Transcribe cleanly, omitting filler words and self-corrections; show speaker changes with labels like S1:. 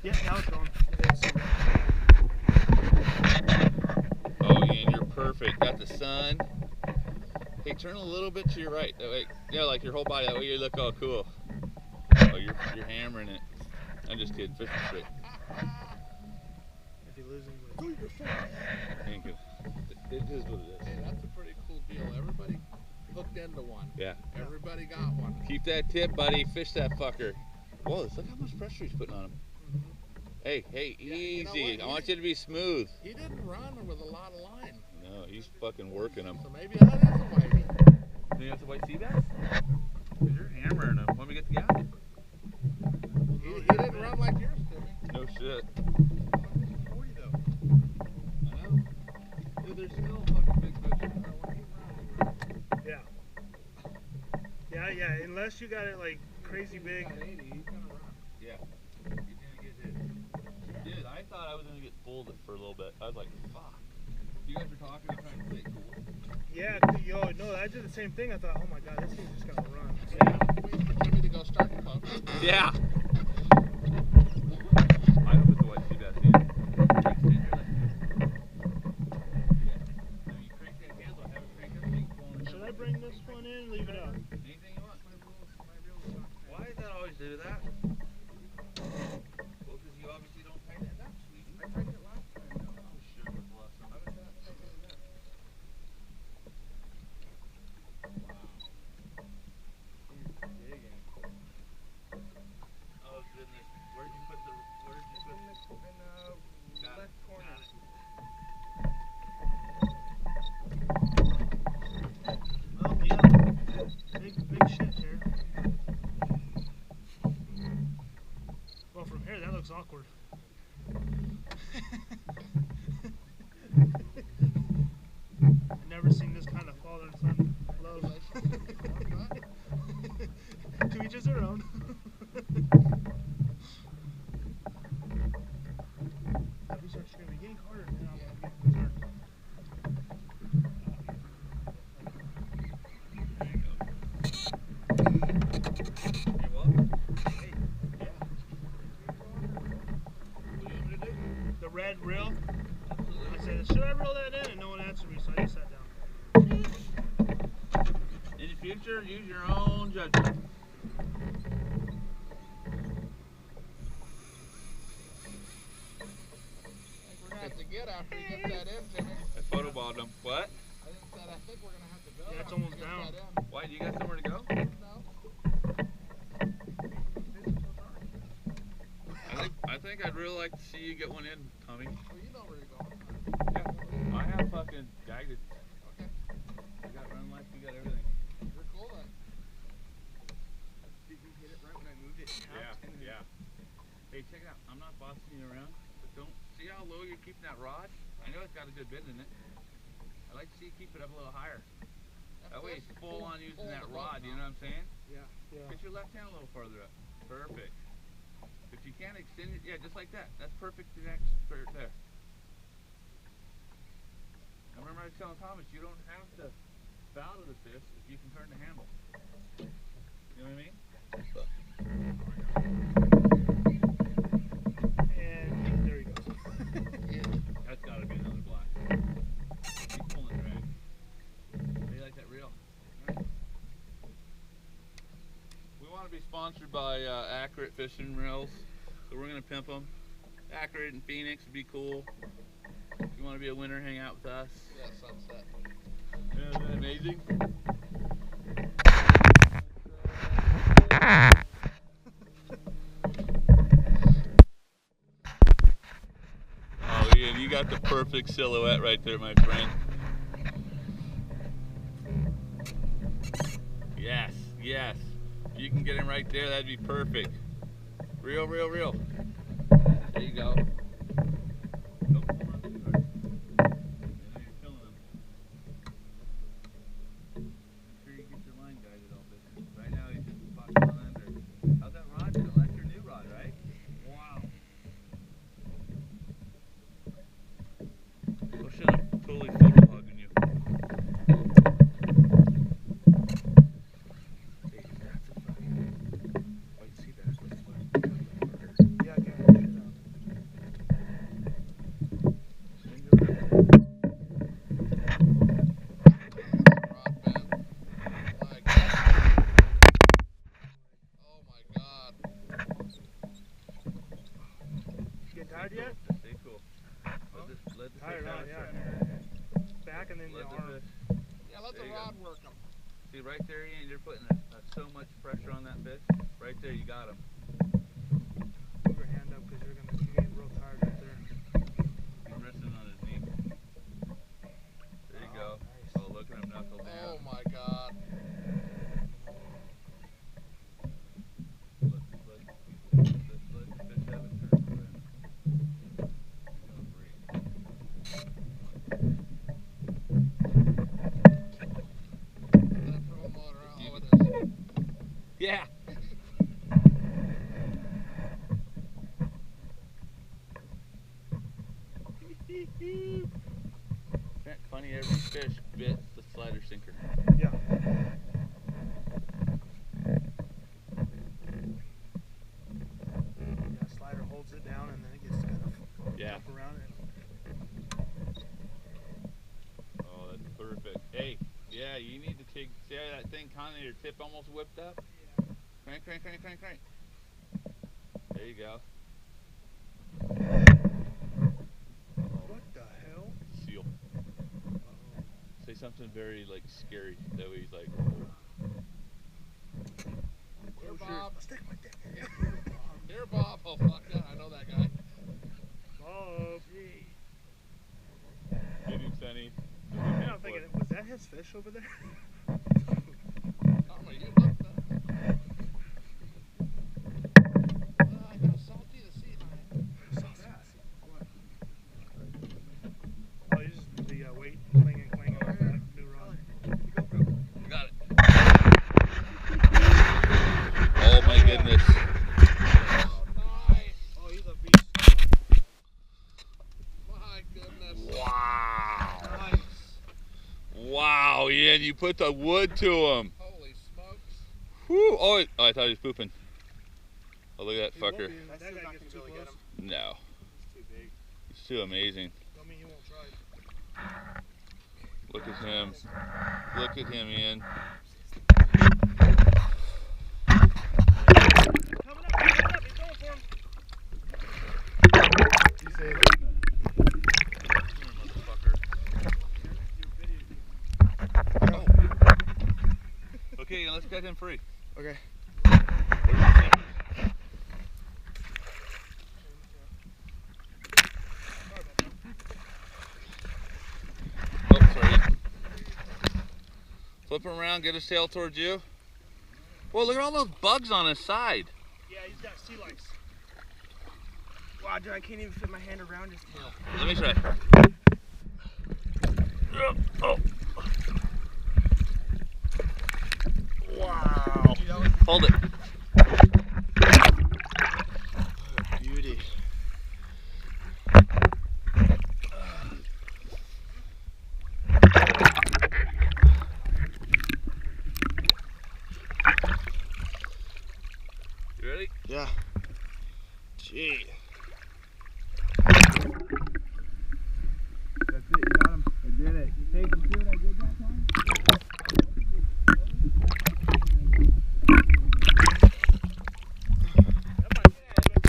S1: Yeah, now it's going.
S2: Oh, Ian, you're perfect. Got the sun. Hey, turn a little bit to your right. That way, yeah, like your whole body. That way you look all cool. Oh, you're hammering it. I'm just kidding. Fishing straight.
S1: If he loses,
S2: Thank you. It is what it is.
S3: Hey, that's a pretty cool deal. Everybody hooked into one.
S2: Yeah.
S3: Everybody got one.
S2: Keep that tip, buddy. Fish that fucker. Whoa, look how much pressure he's putting on him. Hey, easy. You know I want you to be smooth.
S3: He didn't run with a lot of line.
S2: No, he's fucking working him.
S3: So maybe that is a whitey.
S2: You think that's a white sea bass? You're hammering him. Let me get the guy.
S3: He didn't run like yours, Timmy.
S2: No shit.
S3: 40 though.
S2: I know. Dude, there's still fucking big fish.
S1: yeah. Yeah, unless you got it like crazy big.
S3: He's got 80, he's gonna run.
S2: Yeah. He's gonna get hit. Dude, I thought I was gonna get pulled for a little bit. I was like, fuck. You guys were talking and trying to play it cool.
S1: Yeah, yo, no, I did the same thing. I thought, oh my god, this thing's just gonna run.
S3: Yeah. Wait for Timmy to go start the pump.
S2: Yeah. I hope it's a white sea bass, dude.
S1: Should I bring this one in and leave it out?
S2: Anything you want. Why does that always do that? Well, because you obviously don't tighten it up, sweetie.
S3: I tightened it last time.
S2: Oh, sugar bless him.
S3: How did that tighten it up?
S2: Oh, goodness. Where'd you put the...
S3: Left corner.
S1: Oh yeah, big shit here. Well, from here that looks awkward. I've never seen this kind of father and son love. To each his their own. If we start screaming, getting harder, then I'm gonna get concerned.
S2: You're welcome. Hey, yeah. What do you want me to do?
S1: The red reel.
S2: Absolutely.
S1: I said, should I reel that in? And no one answered me, so I just sat down.
S2: In the future, use your own judgment.
S3: We're gonna have to get after you get that in, Timmy.
S2: I photobombed him. What?
S3: I just said I think we're gonna have to go.
S1: Yeah, it's
S3: after you
S1: almost
S3: get
S1: down.
S3: that in.
S2: Why? Do you got somewhere to go?
S3: No.
S2: I think I'd really like to see you get one in, Tommy.
S3: Well, you know where you're going.
S2: Yeah. I have fucking gagged.
S3: Okay.
S2: You got run lights, you got everything.
S3: You're cool then.
S4: Did you hit it right when I moved it?
S2: Yeah. Hey, check it out. I'm not bossing you around, but don't see how low you're keeping that rod? I know it's got a good bend in it. I'd like to see you keep it up a little higher. That way it's full on using that rod, you know what I'm saying?
S4: Yeah.
S2: Get your left hand a little farther up. Perfect. If you can't extend it, yeah, just like that. That's perfect to next right there. Now remember I was telling Thomas, you don't have to bow to the fish if you can turn the handle. You know what I mean?
S1: And there you go.
S2: That's got to be another black. He's pulling drag. How do you like that reel? We want to be sponsored by Accurate Fishing Reels, so we're going to pimp them. Accurate in Phoenix would be cool. If you want to be a winner, hang out with us.
S3: Yeah, sunset.
S2: Isn't that amazing? Oh, Ian, you got the perfect silhouette right there, my friend. Yes. If you can get him right there, that'd be perfect. Reel. There you go. Don't pull on too hard. I know you're killing him. Make sure you get your line guided all this. Right now he's just fucking on under. How's that rod feel? That's your new rod, right? Wow. Oh shit, I'm totally photo hogging you. Hey, that's a fucking white sea bass. Let's look.
S1: Yeah, tired yet?
S2: Just stay cool. Let the
S1: Tired
S2: fish
S1: out,
S2: have
S1: yeah.
S2: it.
S1: Back and then the
S2: Let
S1: arm.
S2: the fish.
S3: Yeah, let the
S2: There you
S3: rod
S2: go.
S3: work them.
S2: See right there, Ian, you're putting so much pressure on that fish. Right there, you got him.
S1: Move your hand up because you're getting real tired right there.
S2: He's resting on his knee. There you go.
S1: Nice.
S2: Oh, look at him knuckle down.
S3: Oh my God.
S2: Let the fish have a turn, friend. You're doing great.
S3: That pro motor out with us.
S2: Yeah. Isn't that funny? Every fish bit the slider sinker.
S1: Yeah. Yeah, slider holds it down and then it gets kind of
S2: Yeah.
S1: up around it.
S2: Oh, that's perfect. Hey, yeah, you need to see how that thing kind of your tip almost whipped up?
S1: Yeah.
S2: Crank, crank, crank, crank, crank. There you go.
S1: What the hell?
S2: Seal.
S1: Oh.
S2: Say something very like scary. That way he's like,
S3: Here,
S1: Close
S3: Bob.
S1: your stick my dick.
S3: Here, Bob. Oh, fuck yeah, I know that guy.
S1: Bob.
S2: get him, Sonny.
S1: Man, I'm thinking, was that his fish over there?
S3: Tommy, you left that. I got salty to see, man.
S1: Oh, you just the weight clinging off that new rod.
S2: You got it. Oh my goodness.
S3: Oh, nice.
S1: Oh, he's a beast.
S3: My goodness.
S2: Wow.
S1: Nice.
S2: Wow, Ian, you put the wood to him.
S3: Holy smokes.
S2: Whew. Oh, I thought he was pooping. Oh, look at that
S1: He won't
S2: fucker.
S1: be. That guy gets too close.
S2: No.
S1: He's too big.
S2: He's too amazing.
S1: Don't mean he won't try.
S2: Look at him. Look at him, Ian.
S1: Coming up, he's going for him.
S3: You say
S2: Okay, Ian, let's get him free.
S3: Okay.
S2: Oh, sorry. Flip him around, get his tail towards you. Whoa, look at all those bugs on his side.
S1: Yeah, he's got sea lice.
S4: Wow, dude, I can't even fit my hand around his tail.
S2: Let me try. Oh. Wow. Hold it.
S4: Beauty.
S2: You ready?
S4: Yeah. Gee.